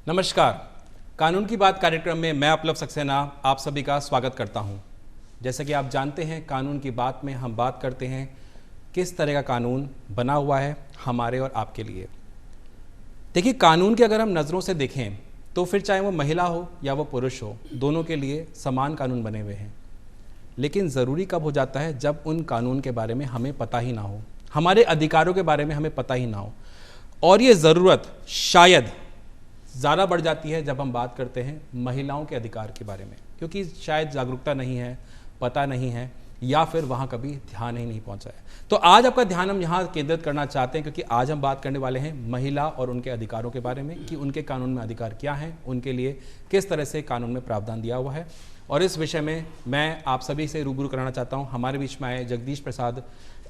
नमस्कार। कानून की बात कार्यक्रम में मैं अपलव सक्सेना आप सभी का स्वागत करता हूं। जैसे कि आप जानते हैं, कानून की बात में हम बात करते हैं किस तरह का कानून बना हुआ है हमारे और आपके लिए। देखिए, कानून के अगर हम नज़रों से देखें तो फिर चाहे वो महिला हो या वो पुरुष हो, दोनों के लिए समान कानून बने हुए हैं। लेकिन ज़रूरी कब हो जाता है? जब उन कानून के बारे में हमें पता ही ना हो, हमारे अधिकारों के बारे में हमें पता ही ना हो। और ये ज़रूरत शायद ज़्यादा बढ़ जाती है जब हम बात करते हैं महिलाओं के अधिकार के बारे में, क्योंकि शायद जागरूकता नहीं है, पता नहीं है, या फिर वहाँ कभी ध्यान ही नहीं पहुँचा है। तो आज आपका ध्यान हम यहाँ केंद्रित करना चाहते हैं, क्योंकि आज हम बात करने वाले हैं महिला और उनके अधिकारों के बारे में कि उनके कानून में अधिकार क्या हैं, उनके लिए किस तरह से कानून में प्रावधान दिया हुआ है। और इस विषय में मैं आप सभी से रूबरू कराना चाहता हूँ। हमारे बीच में आए जगदीश प्रसाद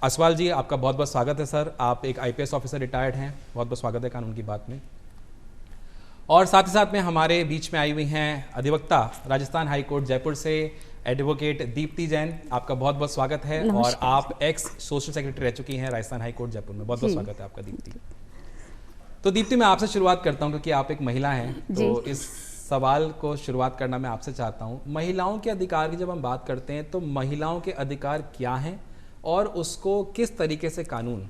असवाल जी, आपका बहुत बहुत स्वागत है सर। आप एक IPS ऑफिसर रिटायर्ड हैं, बहुत बहुत स्वागत है कानून की बात में। और साथ ही साथ में हमारे बीच में आई हुई हैं अधिवक्ता राजस्थान हाई कोर्ट जयपुर से एडवोकेट दीप्ति जैन, आपका बहुत बहुत स्वागत है। और आप एक्स सोशल सेक्रेटरी रह चुकी हैं राजस्थान हाई कोर्ट जयपुर में, बहुत बहुत स्वागत है आपका दीप्ति। तो दीप्ति, मैं आपसे शुरुआत करता हूं क्योंकि आप एक महिला हैं, तो इस सवाल को शुरुआत करना मैं आपसे चाहता हूं। महिलाओं के अधिकार की जब हम बात करते हैं तो महिलाओं के अधिकार क्या हैं और उसको किस तरीके से कानून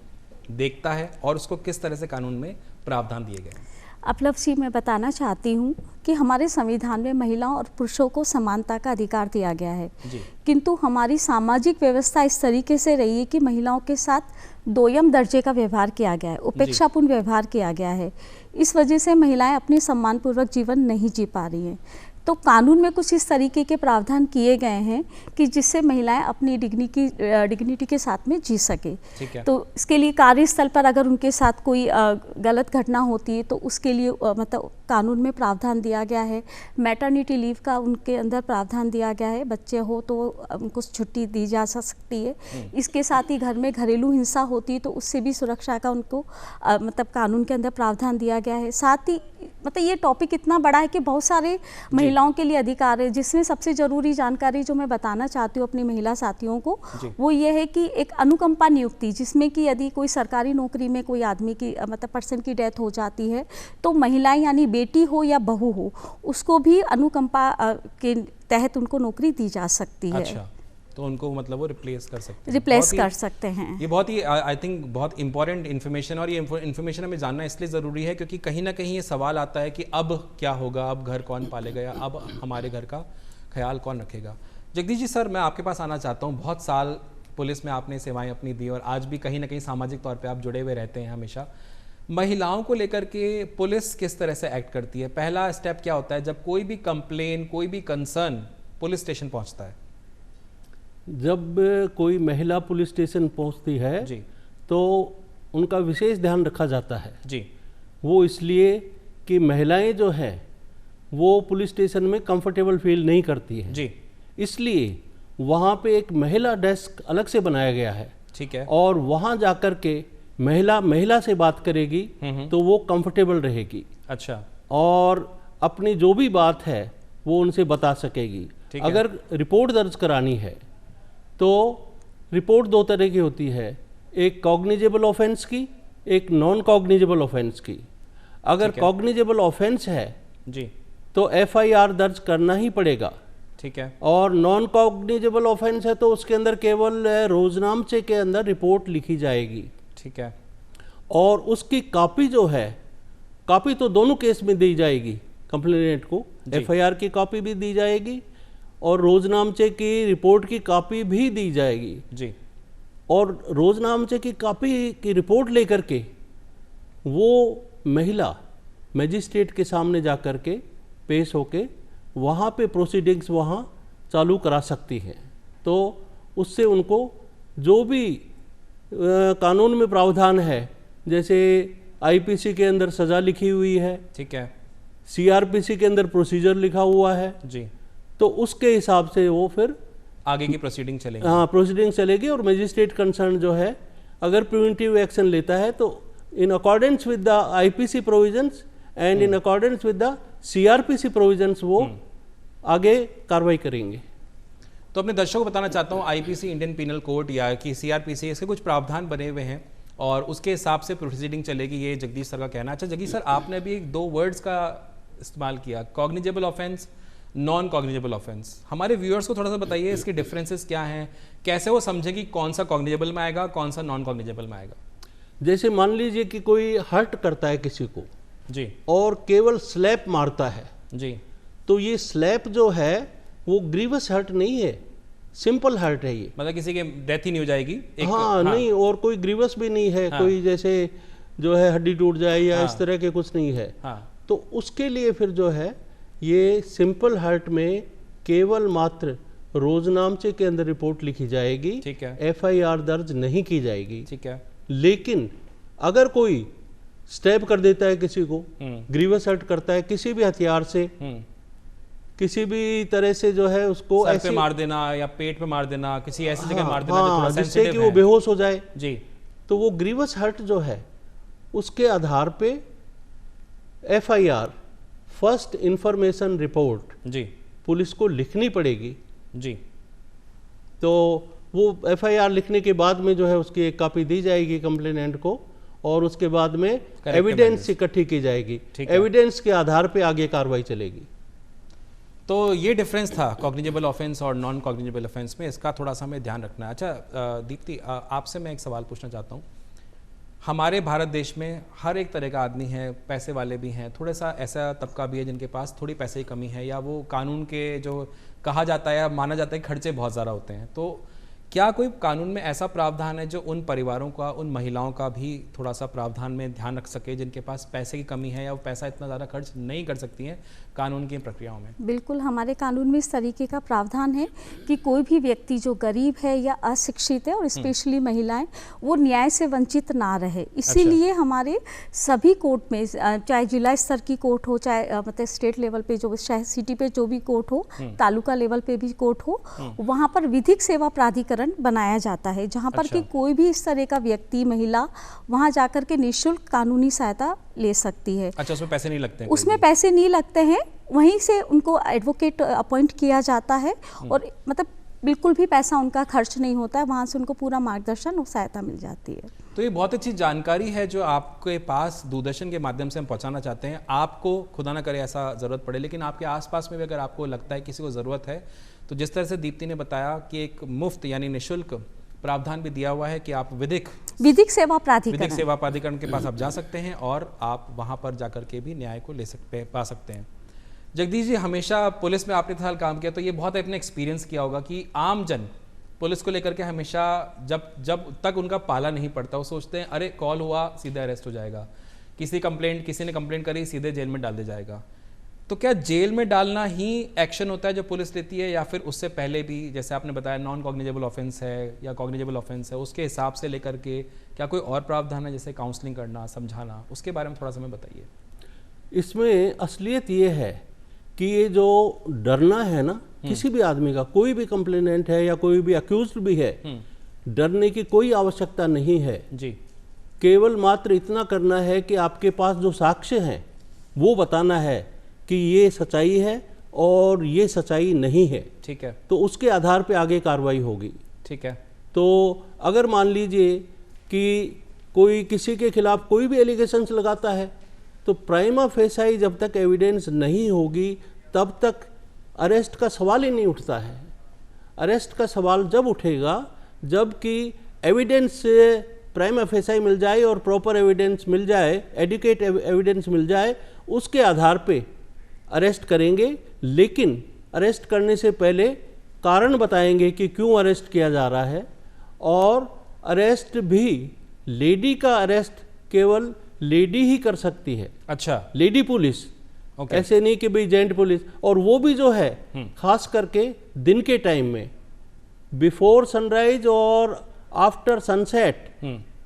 देखता है और उसको किस तरह से कानून में प्रावधान दिए गए हैं? अपलव जी, मैं बताना चाहती हूँ कि हमारे संविधान में महिलाओं और पुरुषों को समानता का अधिकार दिया गया है, किंतु हमारी सामाजिक व्यवस्था इस तरीके से रही है कि महिलाओं के साथ दोयम दर्जे का व्यवहार किया गया है, उपेक्षापूर्ण व्यवहार किया गया है। इस वजह से महिलाएं अपनी सम्मानपूर्वक जीवन नहीं जी पा रही हैं। तो कानून में कुछ इस तरीके के प्रावधान किए गए हैं कि जिससे महिलाएं अपनी डिग्निटी के साथ में जी सके। तो इसके लिए कार्यस्थल पर अगर उनके साथ कोई गलत घटना होती है तो उसके लिए मतलब कानून में प्रावधान दिया गया है। मैटरनिटी लीव का उनके अंदर प्रावधान दिया गया है, बच्चे हो तो उनको छुट्टी दी जा सकती है। इसके साथ ही घर में घरेलू हिंसा होती है तो उससे भी सुरक्षा का उनको मतलब कानून के अंदर प्रावधान दिया गया है। साथ ही मतलब ये टॉपिक इतना बड़ा है कि बहुत सारे महिलाओं के लिए अधिकार है, जिसमें सबसे जरूरी जानकारी जो मैं बताना चाहती हूँ अपनी महिला साथियों को, वो ये है कि एक अनुकंपा नियुक्ति, जिसमें कि यदि कोई सरकारी नौकरी में कोई आदमी की मतलब पर्सन की डेथ हो जाती है तो महिलाएं यानी बेटी हो या बहू हो, उसको भी अनुकंपा के तहत उनको नौकरी दी जा सकती है। अच्छा, तो उनको मतलब वो रिप्लेस कर सकते हैं। ये बहुत ही आई थिंक बहुत इंपॉर्टेंट इन्फॉर्मेशन, और ये इन्फॉर्मेशन हमें जानना इसलिए ज़रूरी है क्योंकि कहीं ना कहीं ये सवाल आता है कि अब क्या होगा, अब घर कौन पालेगा, या अब हमारे घर का ख्याल कौन रखेगा। जगदीश जी सर, मैं आपके पास आना चाहता हूँ। बहुत साल पुलिस में आपने सेवाएं अपनी दी और आज भी कहीं ना कहीं सामाजिक तौर पर आप जुड़े हुए रहते हैं हमेशा। महिलाओं को लेकर के पुलिस किस तरह से एक्ट करती है? पहला स्टेप क्या होता है जब कोई भी कंप्लेन, कोई भी कंसर्न पुलिस स्टेशन पहुँचता है? जब कोई महिला पुलिस स्टेशन पहुंचती है जी, तो उनका विशेष ध्यान रखा जाता है जी। वो इसलिए कि महिलाएं जो है वो पुलिस स्टेशन में कंफर्टेबल फील नहीं करती है जी, इसलिए वहाँ पे एक महिला डेस्क अलग से बनाया गया है। ठीक है। और वहाँ जाकर के महिला से बात करेगी तो वो कंफर्टेबल रहेगी। अच्छा। और अपनी जो भी बात है वो उनसे बता सकेगी। अगर रिपोर्ट दर्ज करानी है तो रिपोर्ट दो तरह की होती है, एक कॉग्निजेबल ऑफेंस की, एक नॉन कॉग्निजेबल ऑफेंस की। अगर कॉग्निजेबल ऑफेंस है जी तो FIR दर्ज करना ही पड़ेगा। ठीक है। और नॉन कॉग्निजेबल ऑफेंस है तो उसके अंदर केवल रोजनामचे के अंदर रिपोर्ट लिखी जाएगी। ठीक है। और उसकी कॉपी जो है, कॉपी तो दोनों केस में दी जाएगी, कंप्लेनेंट को FIR की कॉपी भी दी जाएगी और रोजनामचे की रिपोर्ट की कॉपी भी दी जाएगी जी। और रोजनामचे की कॉपी की रिपोर्ट लेकर के वो महिला मजिस्ट्रेट के सामने जाकर के पेश होके वहाँ पे प्रोसीडिंग्स वहाँ चालू करा सकती है। तो उससे उनको जो भी कानून में प्रावधान है, जैसे IPC के अंदर सज़ा लिखी हुई है, ठीक है, CRPC के अंदर प्रोसीजर लिखा हुआ है जी, तो उसके हिसाब से वो फिर आगे की प्रोसीडिंग चलेगी। हाँ, प्रोसीडिंग चलेगी। और मजिस्ट्रेट कंसर्न जो है अगर प्रिवेंटिव एक्शन लेता है तो in accordance with the IPC provisions and in accordance with the CRPC provisions वो आगे कार्रवाई करेंगे। तो अपने दर्शकों को बताना चाहता हूँ, IPC इंडियन पिनल कोड या कि CRPC, इसके कुछ प्रावधान बने हुए हैं और उसके हिसाब से प्रोसीडिंग चलेगी, ये जगदीश सर का कहना है। अच्छा जगदीश सर, आपने अभी 2 वर्ड्स का इस्तेमाल किया, cognizable offence, non cognizable offence, हमारे व्यूअर्स को थोड़ा सा बताइए इसके डिफरेंसेस क्या हैं, कैसे वो समझे कि कौन सा कॉग्निजेबल में आएगा, कौन सा नॉन कॉग्निजेबल में आएगा। जैसे मान लीजिए कि कोई हर्ट करता है किसी को जी और केवल स्लैप मारता है जी, तो ये स्लैप जो है वो ग्रीवस हर्ट नहीं है, सिंपल हर्ट है ये, मतलब किसी की डेथ ही नहीं हो जाएगी हाँ, नहीं, और कोई ग्रीवस भी नहीं है, कोई जैसे जो है हड्डी टूट जाए या इस तरह के कुछ नहीं है। तो उसके लिए फिर जो है ये सिंपल हर्ट में केवल मात्र रोजनामचे के अंदर रिपोर्ट लिखी जाएगी, ठीक है, FIR दर्ज नहीं की जाएगी, ठीक है। लेकिन अगर कोई स्टैब कर देता है किसी को, ग्रीवस हर्ट करता है किसी भी हथियार से, किसी भी तरह से जो है उसको सर पे मार देना या पेट पे मार देना, किसी ऐसी जगह मार देना जो थोड़ा जिससे सेंसिटिव कि वो है, बेहोश हो जाए जी, तो वो ग्रीवस हर्ट जो है उसके आधार पे FIR फर्स्ट इंफॉर्मेशन रिपोर्ट जी पुलिस को लिखनी पड़ेगी जी। तो वो FIR लिखने के बाद में जो है उसकी एक कॉपी दी जाएगी कंप्लेनेंट को और उसके बाद में एविडेंस इकट्ठी की जाएगी, एविडेंस के आधार पे आगे कार्रवाई चलेगी। तो ये डिफरेंस था कॉग्निजेबल ऑफेंस और नॉन कॉग्निजेबल ऑफेंस में, इसका थोड़ा सा हमें ध्यान रखना है। अच्छा दीप्ति, आपसे मैं एक सवाल पूछना चाहता हूँ। हमारे भारत देश में हर एक तरह का आदमी है, पैसे वाले भी हैं, थोड़ा सा ऐसा तबका भी है जिनके पास थोड़ी पैसे की कमी है, या वो कानून के जो कहा जाता है या माना जाता है खर्चे बहुत ज़्यादा होते हैं। तो क्या कोई कानून में ऐसा प्रावधान है जो उन परिवारों का, उन महिलाओं का भी थोड़ा सा प्रावधान में ध्यान रख सके जिनके पास पैसे की कमी है या वो पैसा इतना ज़्यादा खर्च नहीं कर सकती हैं कानून की प्रक्रियाओं में? बिल्कुल, हमारे कानून में इस तरीके का प्रावधान है कि कोई भी व्यक्ति जो गरीब है या अशिक्षित है और स्पेशली महिलाएं, वो न्याय से वंचित ना रहे। इसीलिए हमारे सभी कोर्ट में, चाहे जिला स्तर की कोर्ट हो, चाहे मतलब स्टेट लेवल पे जो, चाहे सिटी पे जो भी कोर्ट हो, तालुका लेवल पे भी कोर्ट हो, वहाँ पर विधिक सेवा प्राधिकरण बनाया जाता है, जहाँ पर कि कोई भी इस तरह का व्यक्ति, महिला वहाँ जाकर के निःशुल्क कानूनी सहायता ले सकती है। अच्छा, उसमें पैसे नहीं लगते हैं? उसमें पैसे नहीं लगते हैं, वहीं से उनको एडवोकेट अपॉइंट किया जाता है और मतलब बिल्कुल भी पैसा उनका खर्च नहीं होता है, वहाँ से उनको पूरा मार्गदर्शन और सहायता मिल जाती है। तो ये बहुत अच्छी जानकारी है जो आपके पास दूरदर्शन के माध्यम से हम पहुंचाना चाहते हैं। आपको खुदा ना करे ऐसा ज़रूरत पड़े, लेकिन आपके आसपास में भी अगर आपको लगता है किसी को ज़रूरत है, तो जिस तरह से दीप्ति ने बताया कि एक मुफ्त यानी निःशुल्क प्रावधान भी दिया हुआ है कि आप विधिक सेवा प्राधिकरण के पास आप जा सकते हैं और आप वहाँ पर जाकर के भी न्याय को पा सकते हैं। जगदीश जी, हमेशा पुलिस में आपने साल काम किया, तो ये बहुत आपने एक्सपीरियंस किया होगा कि आम जन पुलिस को लेकर के हमेशा जब तक उनका पाला नहीं पड़ता, वो सोचते हैं अरे कॉल हुआ सीधे अरेस्ट हो जाएगा, किसी ने कंप्लेंट करी सीधे जेल में डाल दिया जाएगा। तो क्या जेल में डालना ही एक्शन होता है जो पुलिस लेती है, या फिर उससे पहले भी, जैसे आपने बताया नॉन कॉग्निजेबल ऑफेंस है या कॉग्निजेबल ऑफेंस है, उसके हिसाब से लेकर के क्या कोई और प्रावधान है, जैसे काउंसलिंग करना, समझाना, उसके बारे में थोड़ा सा हमें बताइए। इसमें असलियत ये है कि ये जो डरना है ना किसी भी आदमी का, कोई भी कंप्लेनेंट है या कोई भी अक्यूज्ड भी है, डरने की कोई आवश्यकता नहीं है जी। केवल मात्र इतना करना है कि आपके पास जो साक्ष्य हैं वो बताना है कि ये सच्चाई है और ये सच्चाई नहीं है, ठीक है, तो उसके आधार पे आगे कार्रवाई होगी, ठीक है। तो अगर मान लीजिए कि कोई किसी के खिलाफ कोई भी एलिगेशंस लगाता है, तो प्राइमा फेसाई जब तक एविडेंस नहीं होगी तब तक अरेस्ट का सवाल ही नहीं उठता है। अरेस्ट का सवाल जब उठेगा जबकि एविडेंस से प्राइमा फेसाई मिल जाए और प्रॉपर एविडेंस मिल जाए, एडुकेट एविडेंस मिल जाए, उसके आधार पे अरेस्ट करेंगे। लेकिन अरेस्ट करने से पहले कारण बताएंगे कि क्यों अरेस्ट किया जा रहा है, और अरेस्ट भी, लेडी का अरेस्ट केवल लेडी ही कर सकती है। अच्छा, लेडी पुलिस, ऐसे नहीं कि भाई जेंट पुलिस, और वो भी जो है खास करके दिन के टाइम में, बिफोर सनराइज और आफ्टर सनसेट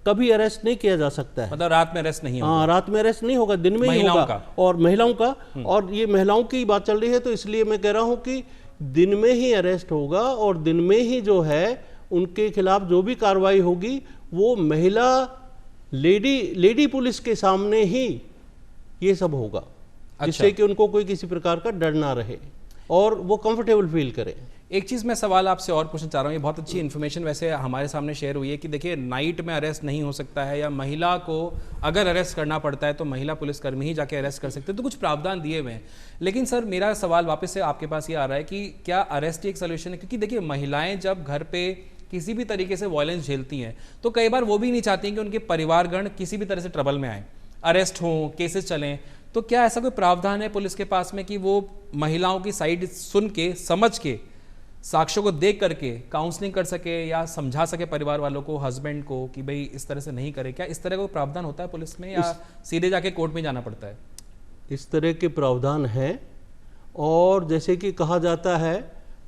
कभी अरेस्ट नहीं किया जा सकता है। मतलब रात में अरेस्ट नहीं होगा? हाँ, रात में अरेस्ट नहीं होगा, दिन में ही होगा। और महिलाओं का, और ये महिलाओं की बात चल रही है तो इसलिए मैं कह रहा हूँ कि दिन में ही अरेस्ट होगा और दिन में ही जो है उनके खिलाफ जो भी कार्रवाई होगी वो महिला लेडी पुलिस के सामने ही ये सब होगा। अच्छा। जिससे कि उनको कोई किसी प्रकार का डर ना रहे। और वो कंफर्टेबल फील करें। एक चीज़ मैं सवाल आपसे और पूछना चाह रहा हूँ, ये बहुत अच्छी इन्फॉर्मेशन वैसे हमारे सामने शेयर हुई है कि देखिए नाइट में अरेस्ट नहीं हो सकता है, या महिला को अगर अरेस्ट करना पड़ता है तो महिला पुलिसकर्मी ही जाके अरेस्ट कर सकते हैं, तो कुछ प्रावधान दिए हुए हैं। लेकिन सर मेरा सवाल वापस से आपके पास ये आ रहा है कि क्या अरेस्ट ही एक सोल्यूशन है? क्योंकि देखिए महिलाएं जब घर पे किसी भी तरीके से वायलेंस झेलती हैं तो कई बार वो भी नहीं चाहती कि उनके परिवारगण किसी भी तरह से ट्रबल में आए, अरेस्ट हों, केसेस चलें। तो क्या ऐसा कोई प्रावधान है पुलिस के पास में कि वो महिलाओं की साइड सुन के, समझ के, साक्ष्यों को देख करके काउंसलिंग कर सके या समझा सके परिवार वालों को, हस्बैंड को कि भाई इस तरह से नहीं करे? क्या इस तरह का प्रावधान होता है पुलिस में, या सीधे जाके कोर्ट में जाना पड़ता है? इस तरह के प्रावधान हैं, और जैसे कि कहा जाता है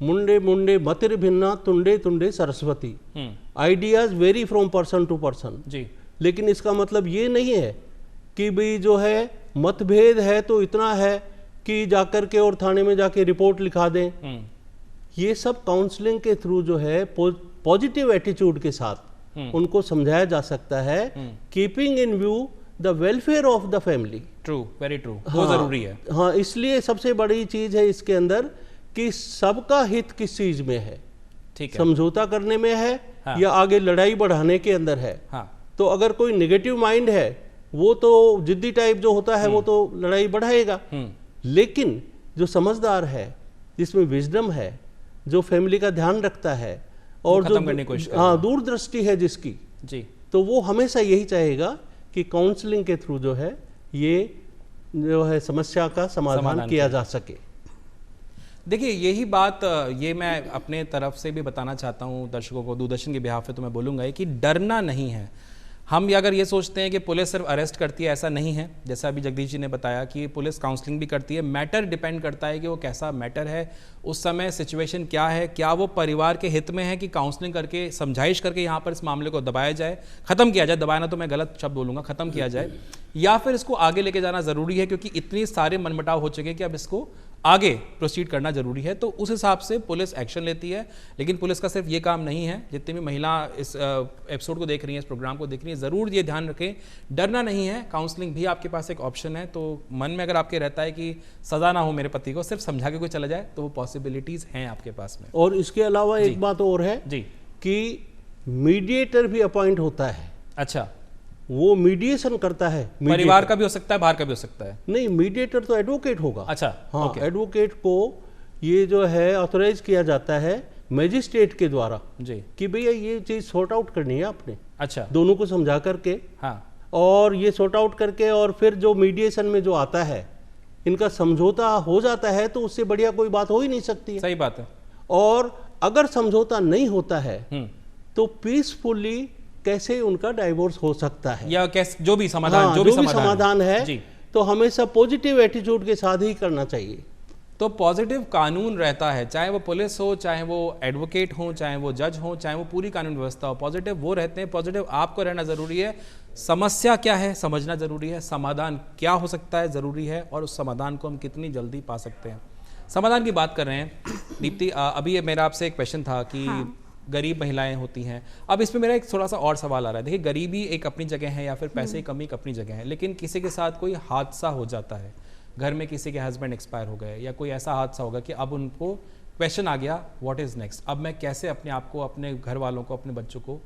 मुंडे मुंडे मतिर भिन्ना तुंडे तुंडे Saraswati, ideas vary from person to person जी। लेकिन इसका मतलब ये नहीं है कि भाई जो है मतभेद है तो इतना है कि जाकर के और थाने में जाके रिपोर्ट लिखा दें। ये सब काउंसलिंग के थ्रू जो है पॉजिटिव एटीट्यूड के साथ उनको समझाया जा सकता है, keeping in view the welfare of the family. True, very true, वो जरूरी है। हाँ, इसलिए सबसे बड़ी चीज है इसके अंदर कि सबका हित किस चीज में है, ठीक है, समझौता करने में है हाँ। या आगे लड़ाई बढ़ाने के अंदर है हाँ। तो अगर कोई नेगेटिव माइंड है, वो तो जिद्दी टाइप जो होता है वो तो लड़ाई बढ़ाएगा। लेकिन जो समझदार है, जिसमें विजडम है, जो फैमिली का ध्यान रखता है और जो हाँ दूरदृष्टि है जिसकी जी, तो वो हमेशा यही चाहेगा कि काउंसलिंग के थ्रू जो है ये जो है समस्या का समाधान किया जा सके। देखिए यही बात ये मैं अपने तरफ से भी बताना चाहता हूँ दर्शकों को, दूरदर्शन के बिहाफ पे तो मैं बोलूँगा कि डरना नहीं है। हम अगर ये सोचते हैं कि पुलिस सिर्फ अरेस्ट करती है, ऐसा नहीं है। जैसा अभी जगदीश जी ने बताया कि पुलिस काउंसलिंग भी करती है। मैटर डिपेंड करता है कि वो कैसा मैटर है, उस समय सिचुएशन क्या है, क्या वो परिवार के हित में है कि काउंसलिंग करके, समझाइश करके यहाँ पर इस मामले को दबाया जाए, ख़त्म किया जाए, दबाना तो मैं गलत शब्द बोलूँगा, ख़त्म किया जाए, या फिर इसको आगे लेके जाना ज़रूरी है क्योंकि इतने सारे मनमुटाव हो चुके हैं कि अब इसको आगे प्रोसीड करना जरूरी है। तो उस हिसाब से पुलिस एक्शन लेती है। लेकिन पुलिस का सिर्फ ये काम नहीं है। जितनी भी महिला इस एपिसोड को देख रही हैं, इस प्रोग्राम को देख रही हैं, ज़रूर ये ध्यान रखें, डरना नहीं है। काउंसलिंग भी आपके पास एक ऑप्शन है। तो मन में अगर आपके रहता है कि सज़ा ना हो मेरे पति को, सिर्फ समझा के कोई चला जाए, तो वो पॉसिबिलिटीज़ हैं आपके पास में। और इसके अलावा एक बात और है जी कि मीडिएटर भी अपॉइंट होता है। अच्छा, वो मीडिएशन करता है। परिवार का भी हो सकता है, बाहर का भी हो सकता है। नहीं, मीडिएटर तो एडवोकेट होगा। अच्छा हाँ, एडवोकेट को ये जो है ऑथराइज किया जाता है मैजिस्ट्रेट के द्वारा जी कि भैया ये चीज सॉर्ट आउट करनी है आपने। अच्छा, दोनों को समझा करके हाँ, और ये सॉर्ट आउट करके, और फिर जो मीडिएशन में जो आता है, इनका समझौता हो जाता है, तो उससे बढ़िया कोई बात हो ही नहीं सकती है। सही बात है। और अगर समझौता नहीं होता है तो पीसफुली कैसे उनका डाइवोर्स हो सकता है, या कैसे जो भी समाधान हाँ, जो भी समाधान है तो हमेशा पॉजिटिव एटीट्यूड के साथ ही करना चाहिए। तो पॉजिटिव कानून रहता है, चाहे वो पुलिस हो, चाहे वो एडवोकेट हो, चाहे वो जज हो, चाहे वो पूरी कानून व्यवस्था हो, पॉजिटिव वो रहते हैं। पॉजिटिव आपको रहना जरूरी है। समस्या क्या है समझना जरूरी है, समाधान क्या हो सकता है जरूरी है, और उस समाधान को हम कितनी जल्दी पा सकते हैं। समाधान की बात कर रहे हैं दीप्ति, अभी ये मेरा आपसे एक क्वेश्चन था कि हाँ। गरीब महिलाएं होती हैं। अब इसमें मेरा एक थोड़ा सा और सवाल आ रहा है। देखिए, गरीबी एक अपनी जगह है, या फिर पैसे की कमी एक अपनी जगह है, लेकिन किसी के साथ कोई हादसा हो जाता है, घर में किसी के हस्बैंड एक्सपायर हो गए, या कोई ऐसा हादसा होगा कि अब उनको क्वेश्चन आ गया व्हाट इज़ नेक्स्ट, अब मैं कैसे अपने आप को, अपने घर वालों को, अपने बच्चों को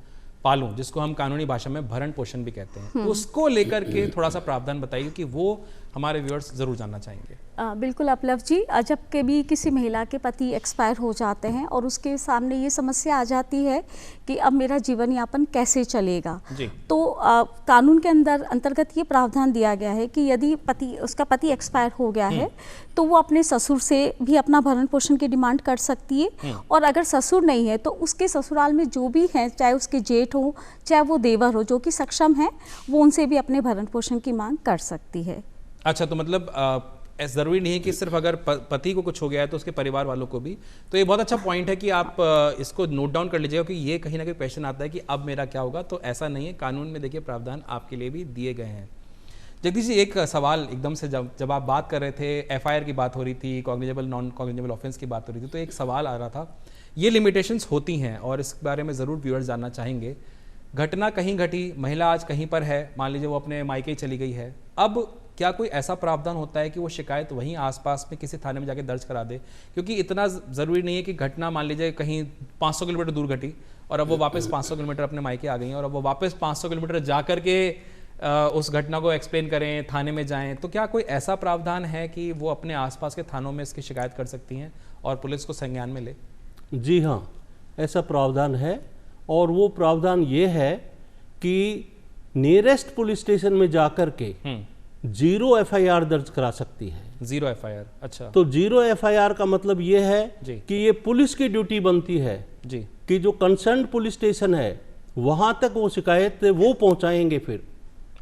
पालूं, जिसको हम कानूनी भाषा में भरण पोषण भी कहते हैं। उसको लेकर के थोड़ा सा प्रावधान बताइए कि वो हमारे व्यूअर्स जरूर जानना चाहेंगे। बिल्कुल अपलव जी, जब कभी किसी महिला के पति एक्सपायर हो जाते हैं और उसके सामने ये समस्या आ जाती है कि अब मेरा जीवन यापन कैसे चलेगा, तो कानून के अंतर्गत ये प्रावधान दिया गया है कि यदि उसका पति एक्सपायर हो गया है तो वो अपने ससुर से भी अपना भरण पोषण की डिमांड कर सकती है। और अगर ससुर नहीं है तो उसके ससुराल में जो भी हैं, चाहे उसके जेठ हो, चाहे वो देवर हो, जो कि सक्षम है, वो उनसे भी अपने भरण पोषण की मांग कर सकती है। अच्छा, तो मतलब ज़रूरी नहीं है कि सिर्फ अगर पति को कुछ हो गया है तो उसके परिवार वालों को भी। तो ये बहुत अच्छा पॉइंट है कि आप इसको नोट डाउन कर लीजिएगा कि ये कहीं ना कहीं क्वेश्चन आता है कि अब मेरा क्या होगा। तो ऐसा नहीं है, कानून में देखिए प्रावधान आपके लिए भी दिए गए हैं। जगदीश जी, एक सवाल एकदम से जब आप बात कर रहे थे, एफआईआर की बात हो रही थी, कॉग्निजेबल नॉन कॉग्निजेबल ऑफेंस की बात हो रही थी, तो एक सवाल आ रहा था, ये लिमिटेशंस होती हैं और इस बारे में ज़रूर व्यूअर्स जानना चाहेंगे। घटना कहीं घटी, महिला आज कहीं पर है, मान लीजिए वो अपने मायके चली गई है, अब क्या कोई ऐसा प्रावधान होता है कि वो शिकायत वहीं आसपास में किसी थाने में जाके दर्ज करा दे? क्योंकि इतना ज़रूरी नहीं है कि घटना मान लीजिए कहीं 500 किलोमीटर दूर घटी और अब वो वापस 500 किलोमीटर अपने मायके आ गई हैं और अब वो वापस 500 किलोमीटर जा कर के उस घटना को एक्सप्लेन करें, थाने में जाएं, तो क्या कोई ऐसा प्रावधान है कि वो अपने आसपास के थानों में इसकी शिकायत कर सकती हैं और पुलिस को संज्ञान में ले? जी हाँ, ऐसा प्रावधान है और वो प्रावधान ये है कि नियरेस्ट पुलिस स्टेशन में जाकर के 0 एफआईआर दर्ज करा सकती है। 0 एफआईआर, अच्छा। तो 0 एफआईआर का मतलब ये है कि ये पुलिस की ड्यूटी बनती है जी कि जो कंसर्न पुलिस स्टेशन है वहां तक वो शिकायत वो पहुंचाएंगे फिर।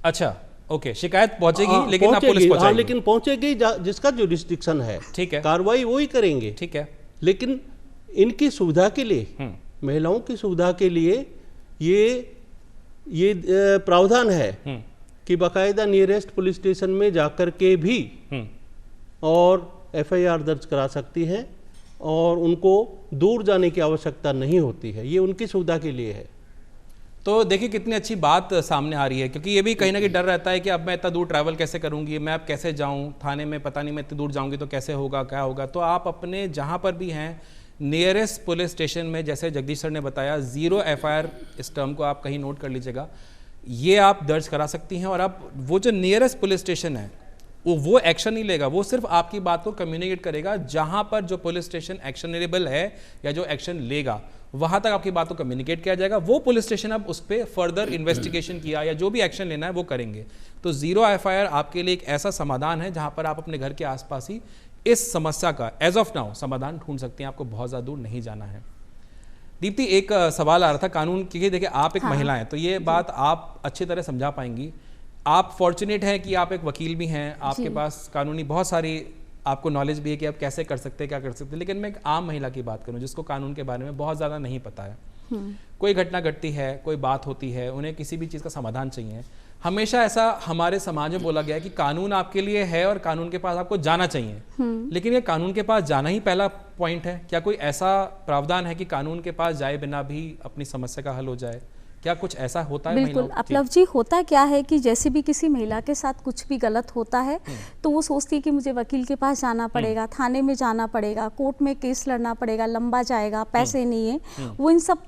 अच्छा, ओके, शिकायत पहुंचेगी लेकिन आप पुलिस पहुंचाएगी। लेकिन पहुंचेगी जिसका जुरिस्डिक्शन है, ठीक है, कार्रवाई वही करेंगे, ठीक है। लेकिन इनकी सुविधा के लिए, महिलाओं की सुविधा के लिए ये प्रावधान है कि बाकायदा नियरेस्ट पुलिस स्टेशन में जाकर के भी और एफआईआर दर्ज करा सकती है और उनको दूर जाने की आवश्यकता नहीं होती है। ये उनकी सुविधा के लिए है। तो देखिए कितनी अच्छी बात सामने आ रही है, क्योंकि ये भी कहीं ना कहीं डर रहता है कि अब मैं इतना दूर ट्रैवल कैसे करूंगी, मैं अब कैसे जाऊं थाने में, पता नहीं मैं इतनी दूर जाऊंगी तो कैसे होगा, क्या होगा। तो आप अपने जहां पर भी हैं नियरेस्ट पुलिस स्टेशन में, जैसे जगदीश सर ने बताया, 0 एफआईआर, इस टर्म को आप कहीं नोट कर लीजिएगा, ये आप दर्ज करा सकती हैं। और अब वो जो नियरेस्ट पुलिस स्टेशन है वो एक्शन नहीं लेगा, वो सिर्फ आपकी बात को कम्युनिकेट करेगा। जहां पर जो पुलिस स्टेशन एक्शनेबल है या जो एक्शन लेगा वहां तक आपकी बात को कम्युनिकेट किया जाएगा। वो पुलिस स्टेशन अब उस पर फर्दर इन्वेस्टिगेशन किया या जो भी एक्शन लेना है वो करेंगे। तो 0 एफआईआर आपके लिए एक ऐसा समाधान है जहां पर आप अपने घर के आसपास ही इस समस्या का एज ऑफ नाउ समाधान ढूंढ सकते हैं, आपको बहुत ज़्यादा दूर नहीं जाना है। दीप्ति, एक सवाल आ रहा था कानून की, देखिए आप एक महिला हैं तो ये बात आप अच्छी तरह समझा पाएंगी। आप फॉर्चुनेट हैं कि आप एक वकील भी हैं, आपके पास कानूनी बहुत सारी आपको नॉलेज भी है कि आप कैसे कर सकते हैं, क्या कर सकते हैं। लेकिन मैं एक आम महिला की बात करूं जिसको कानून के बारे में बहुत ज़्यादा नहीं पता है, कोई घटना घटती है, कोई बात होती है, उन्हें किसी भी चीज़ का समाधान चाहिए। हमेशा ऐसा हमारे समाज में बोला गया है कि कानून आपके लिए है और कानून के पास आपको जाना चाहिए, लेकिन ये कानून के पास जाना ही पहला पॉइंट है? क्या कोई ऐसा प्रावधान है कि कानून के पास जाए बिना भी अपनी समस्या का हल हो जाए? क्या कुछ ऐसा होता है? बिल्कुल अपलव जी, होता क्या है कि जैसे भी किसी महिला के साथ कुछ भी गलत होता है तो वो सोचती है कि मुझे वकील के पास जाना पड़ेगा, थाने में जाना पड़ेगा, कोर्ट में केस लड़ना पड़ेगा, लंबा जाएगा, पैसे नहीं है, वो इन सब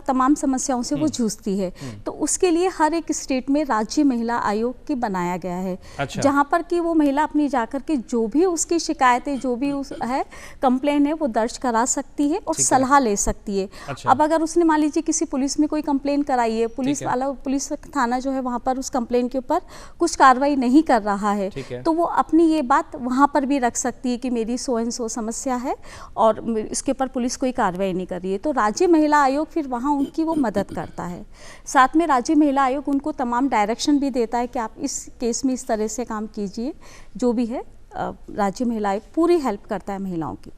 तमाम समस्याओं से वो जूझती है। तो उसके लिए हर एक स्टेट में राज्य महिला आयोग की बनाया गया है। अच्छा। जहाँ पर कि वो महिला अपनी जाकर के जो भी उसकी शिकायतें, जो भी है कंप्लेन है, वो दर्ज करा सकती है और सलाह ले सकती है। अच्छा। अब अगर उसने मान लीजिए किसी पुलिस में कोई कंप्लेन कराइए, पुलिस वाला, पुलिस थाना जो है वहां पर उस कंप्लेन के ऊपर कुछ कार्रवाई नहीं कर रहा है, तो वो अपनी ये बात वहां पर भी रख सकती है कि मेरी सो एंड सो समस्या है और इसके ऊपर पुलिस कोई कार्रवाई नहीं कर रही है। तो राज्य महिला आयोग फिर वहां उनकी वो मदद करता है। साथ में राज्य महिला आयोग उनको तमाम डायरेक्शन भी देता है कि आप इस केस में इस तरह से काम कीजिए। जो भी है राज्य महिला आयोग पूरी हेल्प करता है महिलाओं की।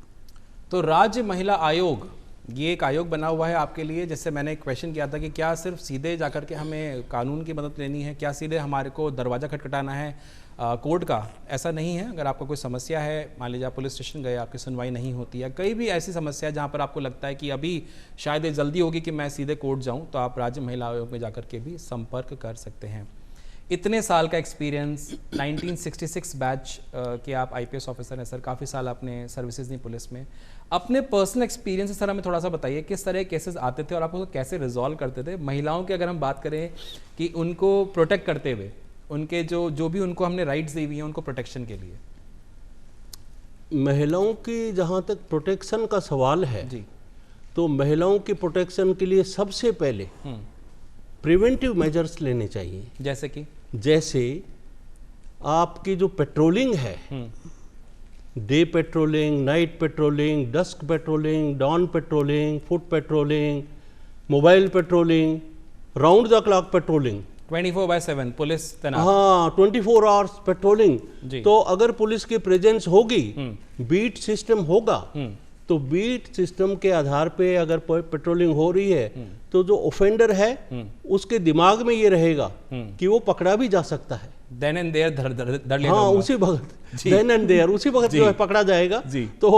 तो राज्य महिला आयोग, ये एक आयोग बना हुआ है आपके लिए। जैसे मैंने एक क्वेश्चन किया था कि क्या सिर्फ सीधे जाकर के हमें कानून की मदद लेनी है, क्या सीधे हमारे को दरवाज़ा खटखटाना है कोर्ट का? ऐसा नहीं है। अगर आपको कोई समस्या है, मान लीजिए आप पुलिस स्टेशन गए, आपकी सुनवाई नहीं होती है, कई भी ऐसी समस्या है जहाँ पर आपको लगता है कि अभी शायद ये जल्दी होगी कि मैं सीधे कोर्ट जाऊँ, तो आप राज्य महिला आयोग में जाकर के भी संपर्क कर सकते हैं। इतने साल का एक्सपीरियंस, 1966 बैच के आप आईपीएस ऑफिसर हैं सर, काफ़ी साल आपने सर्विसेज दी पुलिस में। अपने पर्सनल एक्सपीरियंस से सर हमें थोड़ा सा बताइए, किस तरह के केसेस आते थे और आप उसको कैसे रिजॉल्व करते थे? महिलाओं की अगर हम बात करें कि उनको प्रोटेक्ट करते हुए, उनके जो भी उनको हमने राइट्स दी हुई हैं उनको प्रोटेक्शन के लिए। महिलाओं की जहाँ तक प्रोटेक्शन का सवाल है जी, तो महिलाओं की प्रोटेक्शन के लिए सबसे पहले प्रिवेंटिव मेजर्स लेने चाहिए। जैसे आपकी जो पेट्रोलिंग है, day patrolling, night patrolling, dusk patrolling, dawn patrolling, foot patrolling, mobile patrolling, round the clock patrolling, 24/7 police तैनात। हाँ, 24 आवर्स पेट्रोलिंग। तो अगर पुलिस की प्रेजेंस होगी, बीट सिस्टम होगा, तो बीट सिस्टम के आधार पे अगर पेट्रोलिंग हो रही है तो जो ऑफेंडर है उसके दिमाग में ये रहेगा कि वो पकड़ा भी जा सकता है। देन एंड देयर हाँ, उसी वक्त देन एंड देयर उसी वक्त जो है पकड़ा जाएगा। तो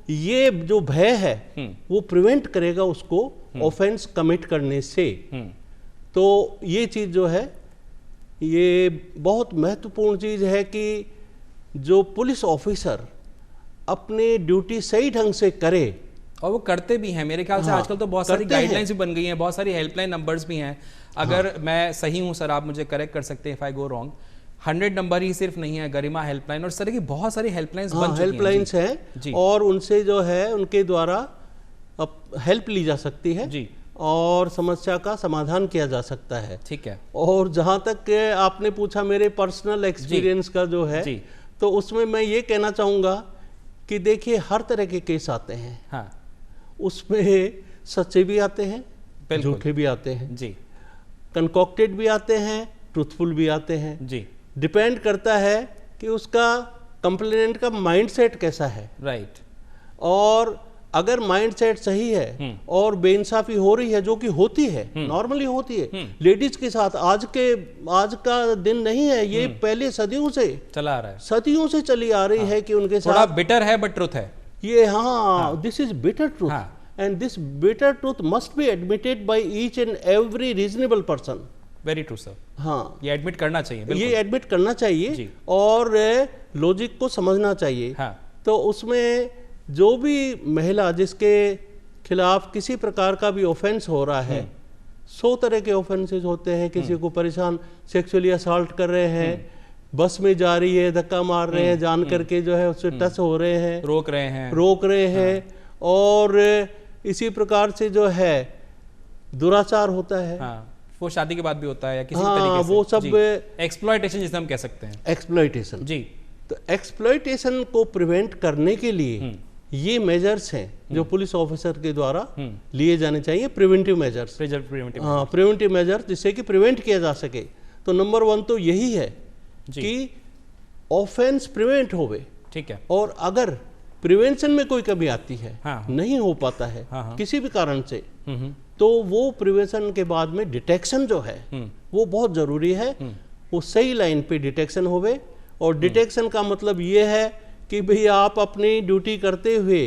ये जो भय है वो प्रिवेंट करेगा उसको ऑफेंस कमिट करने से। तो ये चीज जो है ये बहुत महत्वपूर्ण चीज़ है कि जो पुलिस ऑफिसर अपनी ड्यूटी सही ढंग से करे, और वो करते भी हैं मेरे ख्याल से। आजकल तो बहुत सारी गाइडलाइंस भी बन गई हैं, बहुत सारी हेल्पलाइन नंबर्स भी हैं। अगर मैं सही हूं सर, आप मुझे करेक्ट कर सकते हैं if I go wrong, 100 number ही सिर्फ नहीं है, गरिमा हेल्पलाइन और इस तरह की बहुत सारी हेल्पलाइंस बन चुकी हैं। हेल्पलाइंस हैं और उनसे जो है उनके द्वारा हेल्प ली जा सकती है जी, और समस्या का समाधान किया जा सकता है। ठीक है। और जहाँ तक आपने पूछा मेरे पर्सनल एक्सपीरियंस का जो है, तो उसमें मैं ये कहना चाहूँगा कि देखिए हर तरह के केस आते हैं। हाँ। उसमें सच्चे भी आते हैं, झूठे भी आते हैं जी, कंकॉक्टेड भी आते हैं, ट्रूथफुल भी आते हैं जी। डिपेंड करता है कि उसका कंप्लेनेंट का माइंडसेट कैसा है। राइट। और अगर माइंडसेट सही है और बेइंसाफी हो रही है, जो कि होती है, नॉर्मली होती है लेडीज के साथ, आज का दिन नहीं है ये, पहले सदियों से चला आ रहा है, सदियों से चली आ रही है कि उनके साथ। थोड़ा बिटर है बट ट्रुथ है ये। हाँ, this is bitter truth and this bitter truth must be admitted by each and every reasonable person. Very true sir. हाँ, ये एडमिट करना चाहिए, ये एडमिट करना चाहिए और लॉजिक को समझना चाहिए। हाँ। तो उसमें जो भी महिला जिसके खिलाफ किसी प्रकार का भी ऑफेंस हो रहा है, 100 तरह के ऑफेंसेस होते हैं। किसी को परेशान सेक्सुअली असॉल्ट कर रहे हैं, बस में जा रही है धक्का मार रहे हैं, जान करके जो है उससे टच हो रहे हैं, रोक रहे हैं और इसी प्रकार से जो है दुराचार होता है। हाँ, वो शादी के बाद भी होता है या किसी तरीके से, वो सब एक्सप्लॉयटेशन जिसे हम कह सकते हैं। एक्सप्लॉयटेशन जी। तो एक्सप्लॉयटेशन को प्रिवेंट करने के लिए ये मेजर्स हैं जो पुलिस ऑफिसर के द्वारा लिए जाने चाहिए, प्रिवेंटिव मेजर्स। हाँ, प्रिवेंटिव मेजर जिससे कि प्रिवेंट किया जा सके। तो नंबर 1 तो यही है कि ऑफेंस प्रिवेंट होवे। ठीक है। और अगर प्रिवेंशन में कोई कमी आती है, नहीं हो पाता है किसी भी कारण से, तो वो प्रिवेंशन के बाद में डिटेक्शन जो है वो बहुत जरूरी है। वो सही लाइन पे डिटेक्शन होवे। और डिटेक्शन का मतलब ये है कि भाई आप अपनी ड्यूटी करते हुए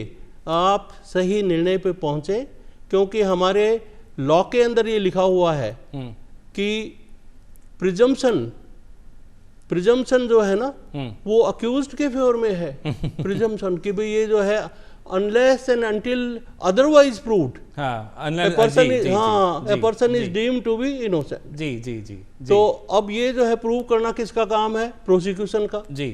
आप सही निर्णय पे पहुंचे, क्योंकि हमारे लॉ के अंदर ये लिखा हुआ है कि प्रिजम्पशन जो है ना वो अक्यूज्ड के फेवर में है। प्रिजम्पशन कि भाई ये जो है unless and until otherwise proved, a person is deemed to be innocent। जी। तो अब ये जो है प्रूव करना किसका काम है? प्रोसिक्यूशन का जी।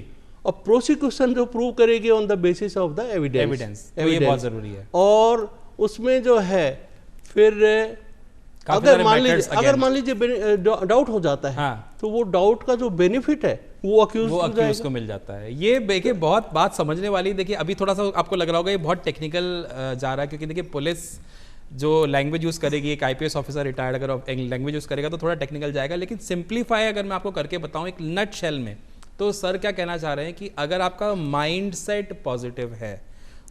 अब प्रोसिक्यूशन जो प्रूव करेगी on the basis of the evidence, ये बहुत जरूरी है। और उसमें जो है फिर अगर मान लीजिए डाउट हो जाता है, तो वो डाउट का जो बेनिफिट है वो अक्यूज को मिल जाता है। ये देखिए बहुत बात समझने वाली। देखिए अभी थोड़ा सा आपको लग रहा होगा ये बहुत टेक्निकल जा रहा है, क्योंकि देखिए पुलिस जो लैंग्वेज यूज़ करेगी, एक IPS ऑफिसर रिटायर्ड अगर लैंग्वेज यूज़ करेगा तो थोड़ा टेक्निकल जाएगा। लेकिन सिंप्लीफाई अगर मैं आपको करके बताऊँ एक नट शेल में, तो सर क्या कहना चाह रहे हैं कि अगर आपका माइंड सेट पॉजिटिव है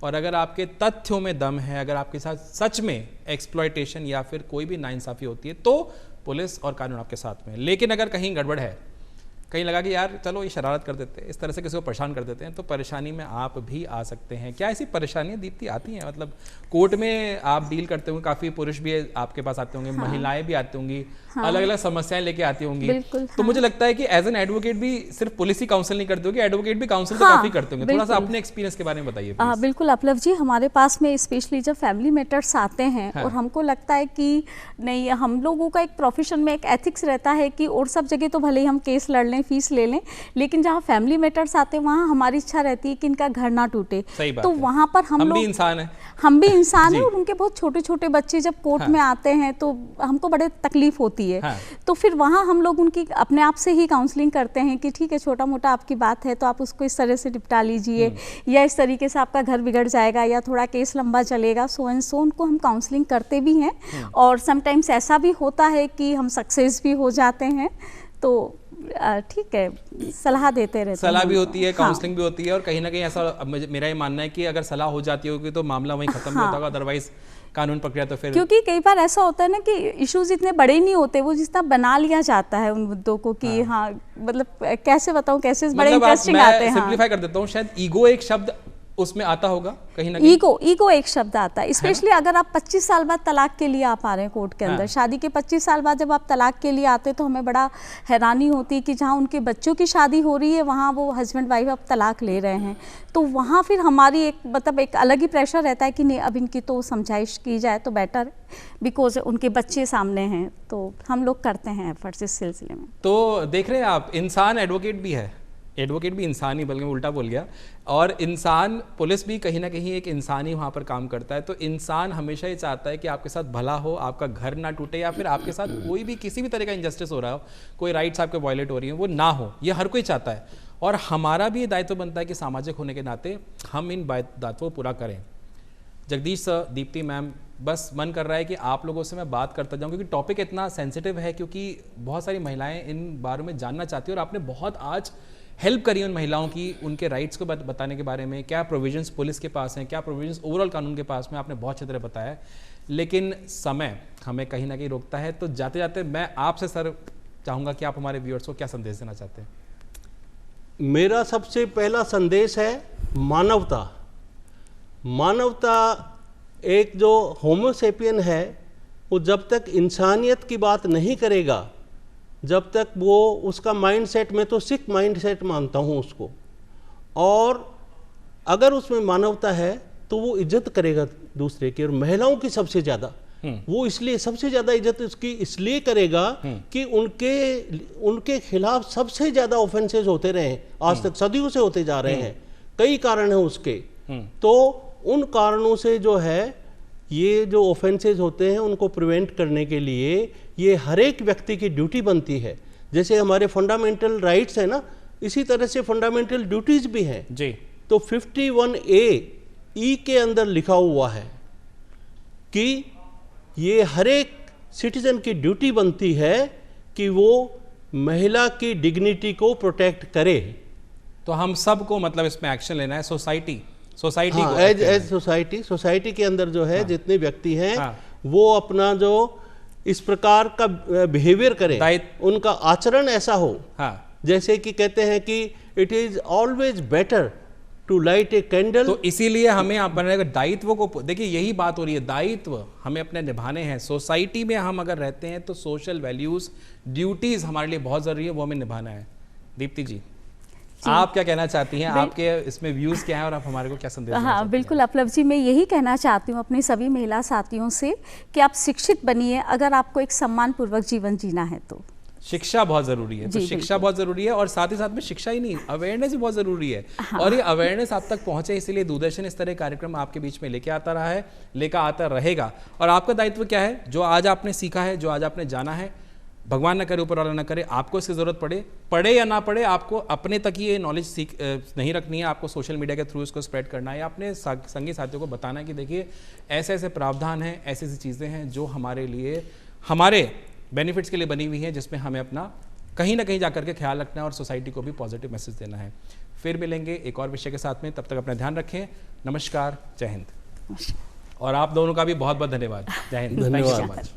और अगर आपके तथ्यों में दम है, अगर आपके साथ सच में एक्सप्लॉयटेशन या फिर कोई भी नाइंसाफ़ी होती है, तो पुलिस और कानून आपके साथ में। लेकिन अगर कहीं गड़बड़ है, कहीं लगा कि यार चलो ये शरारत कर देते हैं, इस तरह से किसी को परेशान कर देते हैं, तो परेशानी में आप भी आ सकते हैं। क्या ऐसी परेशानियां दीप्ति आती हैं? मतलब कोर्ट में आप डील करते होंगे, काफ़ी पुरुष भी आपके पास आते होंगे, महिलाएं भी आती होंगी, अलग अलग समस्याएं लेके आती होंगी। तो मुझे लगता है कि एज एन एडवोकेट भी सिर्फ पुलिस ही काउंसिल नहीं करते होगी, एडवोकेट भी काउंसिल तो काफी करते होंगे। थोड़ा सा अपने एक्सपीरियंस के बारे में बताइए। बिल्कुल अपलव जी, हमारे पास में स्पेशली जब फैमिली मैटर्स आते हैं और हमको लगता है कि नहीं, हम लोगों का एक प्रोफेशन में एक एथिक्स रहता है कि और सब जगह तो भले ही हम केस लड़ लें, फीस ले लें, लेकिन जहाँ फैमिली मैटर्स आते हैं वहाँ हमारी इच्छा रहती है कि इनका घर ना टूटे। तो वहाँ पर हम भी इंसान हैं और उनके बहुत छोटे छोटे बच्चे जब कोर्ट में आते हैं तो हमको बड़े तकलीफ होती है। तो फिर वहाँ हम लोग उनकी अपने आप से ही काउंसलिंग करते हैं कि ठीक है, छोटा मोटा आपकी बात है तो आप उसको इस तरह से निपटा लीजिए, या इस तरीके से आपका घर बिगड़ जाएगा, या थोड़ा केस लंबा चलेगा, सो एंड सो। उनको हम काउंसलिंग करते भी हैं और समटाइम्स ऐसा भी होता है कि हम सक्सेस भी हो जाते हैं। तो ठीक है, सलाह देते रहते हैं, सलाह भी होती है, काउंसलिंग भी होती है। और कहीं ना कहीं ऐसा मेरा ये मानना है कि अगर सलाह हो जाती होगी तो मामला वहीं खत्म होता होगा, अदरवाइज कानून प्रक्रिया तो फिर, क्योंकि कई बार ऐसा होता है ना कि इश्यूज इतने बड़े नहीं होते, वो जितना बना लिया जाता है उन मुद्दों को कि मतलब कैसे बताऊं, कैसे बड़े इंटरेस्टिंग आते हैं। सिंपलीफाई कर देता हूं, शायद ईगो एक शब्द उसमें आता होगा कहीं ना कहीं। ईगो एक शब्द आता है, स्पेशली अगर आप 25 साल बाद तलाक के लिए आप आ रहे हैं कोर्ट के अंदर। शादी के 25 साल बाद जब आप तलाक के लिए आते हैं तो हमें बड़ा हैरानी होती है कि जहाँ उनके बच्चों की शादी हो रही है वहाँ वो हस्बैंड वाइफ अब तलाक ले रहे हैं, तो वहाँ फिर हमारी एक मतलब एक अलग ही प्रेशर रहता है कि नहीं अब इनकी तो समझाइश की जाए तो बेटर, बिकॉज उनके बच्चे सामने हैं, तो हम लोग करते हैं एफर्ट्स इस सिलसिले में। तो देख रहे हैं आप, इंसान एडवोकेट भी है, एडवोकेट भी इंसान ही, बल्कि मैं उल्टा बोल गया, और इंसान पुलिस भी कहीं ना कहीं एक इंसान ही वहाँ पर काम करता है। तो इंसान हमेशा ये चाहता है कि आपके साथ भला हो, आपका घर ना टूटे, या फिर आपके साथ कोई भी किसी भी तरह का इंजस्टिस हो रहा हो, कोई राइट्स आपके वायलेट हो रही हैं, वो ना हो, ये हर कोई चाहता है। और हमारा भी ये दायित्व बनता है कि सामाजिक होने के नाते हम इन दायित्वों को पूरा करें। जगदीश सर, दीप्ति मैम, बस मन कर रहा है कि आप लोगों से मैं बात करता जाऊं, क्योंकि टॉपिक इतना सेंसिटिव है, क्योंकि बहुत सारी महिलाएं इन बारे में जानना चाहती हैं, और आपने बहुत आज हेल्प करी उन महिलाओं की, उनके राइट्स को बताने के बारे में, क्या प्रोविजंस पुलिस के पास हैं, क्या प्रोविजंस ओवरऑल कानून के पास में, आपने बहुत अच्छी तरह बताया। लेकिन समय हमें कहीं ना कहीं रोकता है, तो जाते जाते मैं आपसे सर चाहूँगा कि आप हमारे व्यूअर्स को क्या संदेश देना चाहते हैं। मेरा सबसे पहला संदेश है मानवता। मानवता, एक जो होमोसेपियन है वो जब तक इंसानियत की बात नहीं करेगा, जब तक वो उसका माइंडसेट, मैं तो सिख माइंडसेट मानता हूँ उसको, और अगर उसमें मानवता है तो वो इज्जत करेगा दूसरे की, और महिलाओं की सबसे ज़्यादा वो इसलिए सबसे ज़्यादा इज्जत उसकी इसलिए करेगा कि उनके खिलाफ सबसे ज़्यादा ऑफेंसेस होते रहे हैं आज तक, सदियों से होते जा रहे हैं, कई कारण हैं उसके। तो उन कारणों से जो है ये जो ऑफेंसेस होते हैं उनको प्रिवेंट करने के लिए ये हर एक व्यक्ति की ड्यूटी बनती है। जैसे हमारे फंडामेंटल राइट्स है ना, इसी तरह से फंडामेंटल ड्यूटीज भी हैं जी। तो 51A के अंदर लिखा हुआ है कि ये हर एक सिटीजन की ड्यूटी बनती है कि वो महिला की डिग्निटी को प्रोटेक्ट करे। तो हम सबको मतलब इसमें एक्शन लेना है, सोसाइटी हाँ, एज सोसाइटी के अंदर जो है जितने व्यक्ति हैं वो अपना जो इस प्रकार का बिहेवियर करें, उनका आचरण ऐसा हो, जैसे कि कहते हैं कि it is always better to light a candle. तो इसीलिए हमें अपने दायित्व को, देखिए यही बात हो रही है, दायित्व हमें अपने निभाने हैं। सोसाइटी में हम अगर रहते हैं तो सोशल वैल्यूज, ड्यूटीज हमारे लिए बहुत जरूरी है, वो हमें निभाना है। दीप्ति जी, आप क्या कहना चाहती हैं, आपके इसमें व्यूज क्या हैं और आप हमारे को क्या संदेश देना चाहती हैं? बिल्कुल अपलव जी, मैं यही कहना चाहती हूँ अपनी सभी महिला साथियों से कि आप शिक्षित बनिए अगर आपको एक सम्मान पूर्वक जीवन जीना है तो। शिक्षा बहुत जरूरी है, तो शिक्षा बहुत जरूरी है, और साथ ही साथ में शिक्षा ही नहीं, अवेयरनेस भी बहुत जरूरी है। और ये अवेयरनेस आप तक पहुंचे, इसलिए दूरदर्शन इस तरह कार्यक्रम आपके बीच में लेके आता रहा है, लेकर आता रहेगा। और आपका दायित्व क्या है, जो आज आपने सीखा है, जो आज आपने जाना है, भगवान न करे, ऊपर वाला न करे, आपको इसकी ज़रूरत पड़े या ना पड़े, आपको अपने तक ही ये नॉलेज नहीं रखनी है, आपको सोशल मीडिया के थ्रू इसको स्प्रेड करना है, अपने संगी साथियों को बताना है कि देखिए ऐसे ऐसे प्रावधान हैं, ऐसी ऐसी चीज़ें हैं जो हमारे लिए, हमारे बेनिफिट्स के लिए बनी हुई हैं, जिसमें हमें अपना कहीं ना कहीं जाकर के ख्याल रखना है और सोसाइटी को भी पॉजिटिव मैसेज देना है। फिर मिलेंगे एक और विषय के साथ में, तब तक अपना ध्यान रखें। नमस्कार, जय हिंद। और आप दोनों का भी बहुत बहुत धन्यवाद। जय हिंद। धन्यवाद।